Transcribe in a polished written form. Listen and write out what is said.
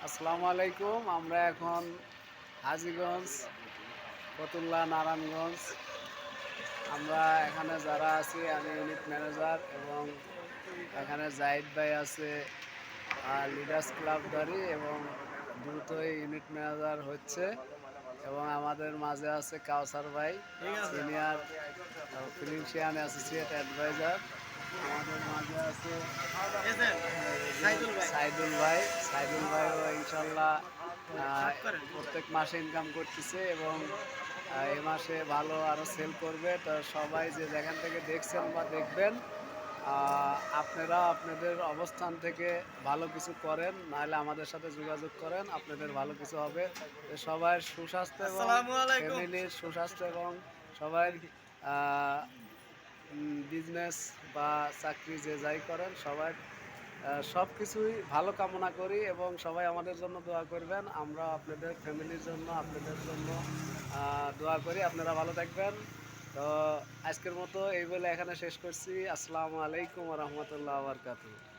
আসসালামু আলাইকুম। আমরা এখন হাজীগঞ্জ, ফতুল্লা, নারায়ণগঞ্জ। আমরা এখানে যারা আছি, আমি ইউনিট ম্যানেজার এবং এখানে জাহিদ ভাই আছে লিডার্স ক্লাবধারী এবং দ্রুতই ইউনিট ম্যানেজার হচ্ছে। এবং আমাদের মাঝে আছে কাউসার ভাই, সিনিয়র ফিনান্সিয়াল অ্যাসোসিয়েট অ্যাডভাইজার। আমাদের মাঝে আছে সাইদুল ভাইও ইনশাল্লাহ প্রত্যেক মাসে ইনকাম করতেছে এবং এই মাসে ভালো আরও সেল করবে। তো সবাই যে যেখান থেকে দেখছেন বা দেখবেন, আপনারা আপনাদের অবস্থান থেকে ভালো কিছু করেন, নাহলে আমাদের সাথে যোগাযোগ করেন, আপনাদের ভালো কিছু হবে। তো সবার সুস্বাস্থ্য এবং ফ্যামিলির সুস্বাস্থ্য এবং সবাই বিজনেস বা চাকরি যে যাই করেন সবাই সব কিছুই ভালো কামনা করি এবং সবাই আমাদের জন্য দোয়া করবেন। আমরা আপনাদের ফ্যামিলির জন্য, আপনাদের জন্য দোয়া করি। আপনারা ভালো থাকবেন। তো আজকের মতো এই বলে এখানে শেষ করছি। আসসালামু আলাইকুম ওয়া রাহমাতুল্লাহি ওয়া বারাকাতুহু।